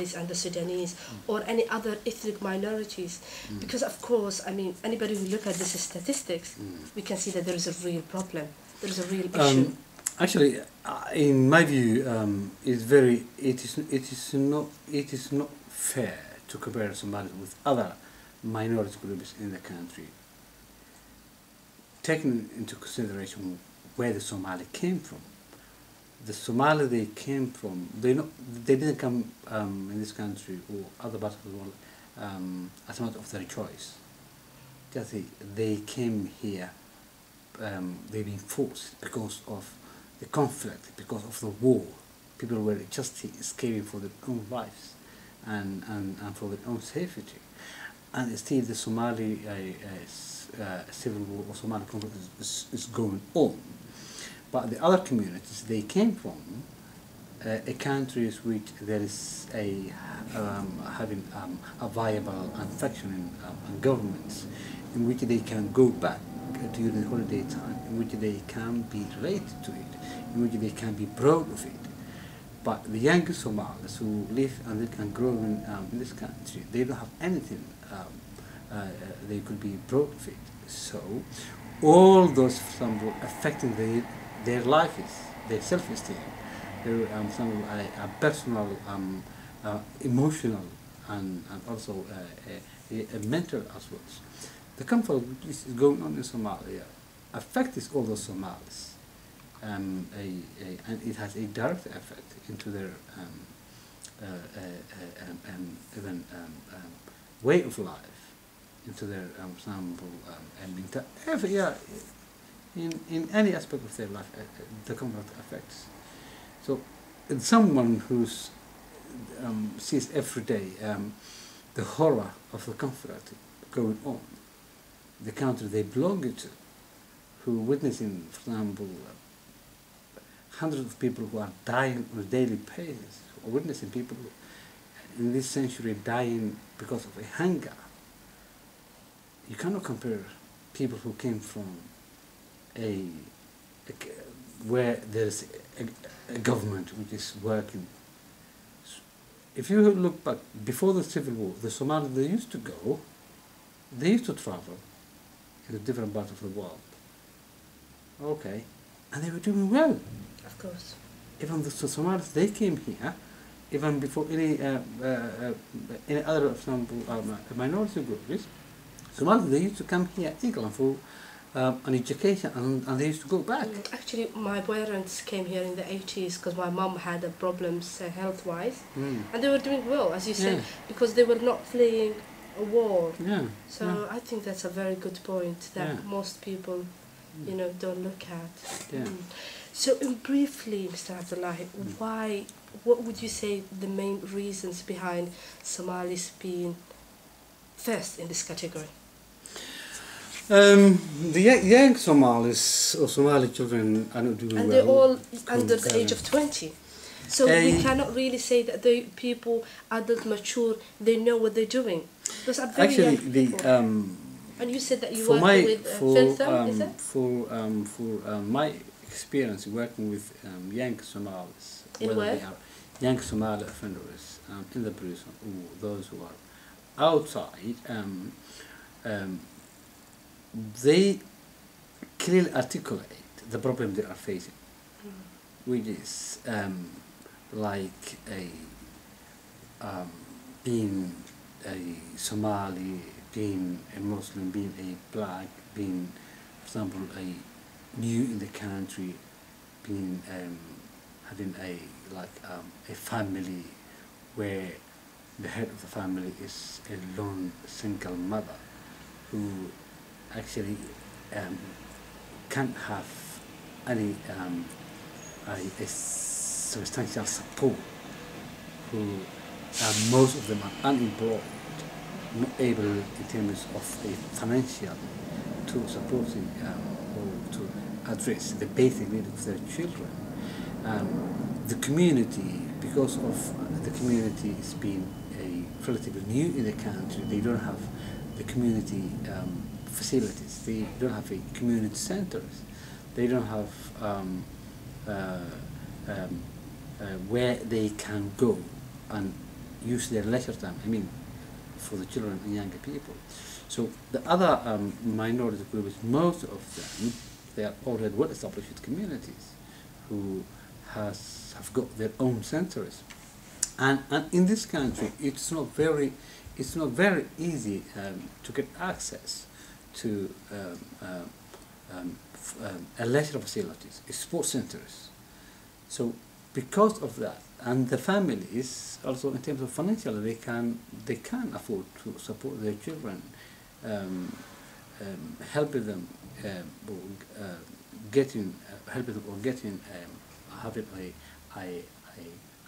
Somalis and the Sudanese or any other ethnic minorities. Because of course, I mean, anybody who look at this statistics, we can see that there is a real problem. There is a real issue. Actually, in my view, it is not fair to compare Somalis with other minority groups in the country, taking into consideration where the Somali came from. The Somali they came from, they didn't come in this country or other parts of the world as a matter of their choice. Just they came here, they've been forced because of the conflict, because of the war. People were just escaping for their own lives and for their own safety. And still the Somali civil war or Somali conflict is going on. But the other communities, they came from countries which there is having a viable and functioning governments in which they can go back during the holiday time, in which they can be related to it, in which they can be proud of it. But the young Somalis who live and they can grow in this country, they don't have anything they could be proud of it. So all those, for example, affecting their lives, their self-esteem, their personal, emotional, and also mental as well. The conflict which is going on in Somalia affects all those Somalis, and it has a direct effect into their even way of life, into their in any aspect of their life, the conflict affects. So, someone who's sees every day the horror of the conflict going on, the country they belong to, who witnessing, for example, hundreds of people who are dying on a daily basis, or witnessing people in this century dying because of a hunger. You cannot compare people who came from where there's a government which is working. If you look back, before the civil war, the Somalis, they used to travel in different parts of the world. Okay, and they were doing well. Of course. Even the Somalis, they came here, even before any other, for example, minority groups. Somalis, they used to come here, England, for an education, and they used to go back. Actually, my parents came here in the 80s because my mom had problems health-wise, and they were doing well, as you said, because they were not fleeing a war. So I think that's a very good point that most people, don't look at. So, briefly, Mr. Abdullahi, what would you say the main reasons behind Somalis being first in this category? The young Somalis or Somali children are not doing well. And they're all under the age of 20. So we cannot really say that the people, adult, mature, they know what they're doing. Those are very young people. And you said that you work with Filtham, is it? For my experience working with young Somalis, whether they are young Somali offenders in the prison or those who are outside, they clearly articulate the problem they are facing, which is like being a Somali, being a Muslim, being a black, being, for example, a new in the country, being having a family where the head of the family is a lone single mother who actually can't have any a substantial support, who most of them are unemployed, not able in terms of a financial to supporting or to address the basic needs of their children. The community, because of the community is being relatively new in the country, they don't have the community facilities, they don't have a community centers, they don't have where they can go and use their leisure time. I mean, for the children and younger people. So the other minority groups, most of them, they are already well-established communities who have got their own centers, and in this country, it's not very easy to get access to leisure facilities, sports centers. So because of that, and the families also in terms of financial, they can afford to support their children, helping them getting having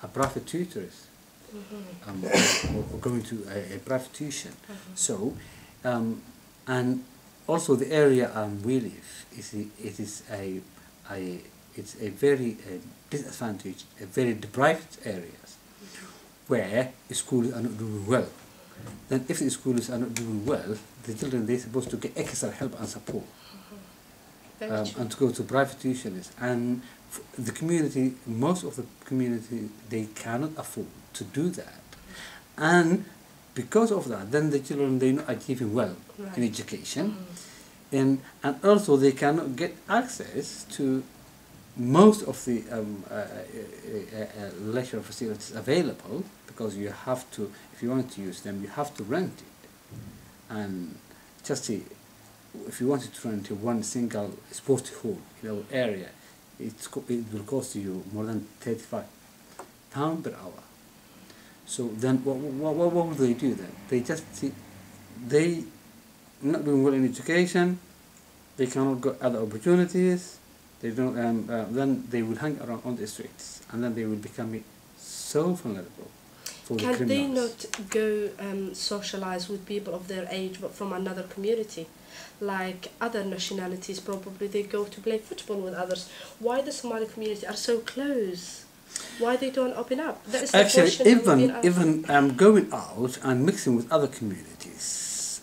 a private tutors, or going to a private tuition. So and also the area we live is a very disadvantaged, a very deprived areas where schools are not doing well. Then if the schools are not doing well, the children, they're supposed to get extra help and support, and to go to private tuitions. And the community, most of the community, they cannot afford to do that. And because of that, then the children, they're not achieving well in education. And also they cannot get access to most of the leisure facilities available, because you have to, if you want to use them, you have to rent it. And just see, if you wanted to rent one single sports hall in our area, it will cost you more than £35 per hour. So then what will they do then? They just see, they not doing well in education, they cannot get other opportunities, they don't, then they will hang around on the streets, and then they will become so vulnerable for the criminals. Can they not go socialize with people of their age but from another community? Like other nationalities, probably they go to play football with others. Why the Somali community are so close? Why they don't open up? That is the actually, even going out and mixing with other communities,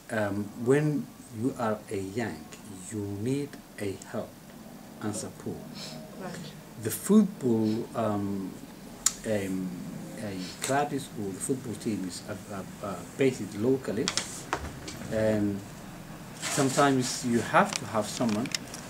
when you are a young, you need a help and support. Right. The football clubs or the football teams are based locally, and sometimes you have to have someone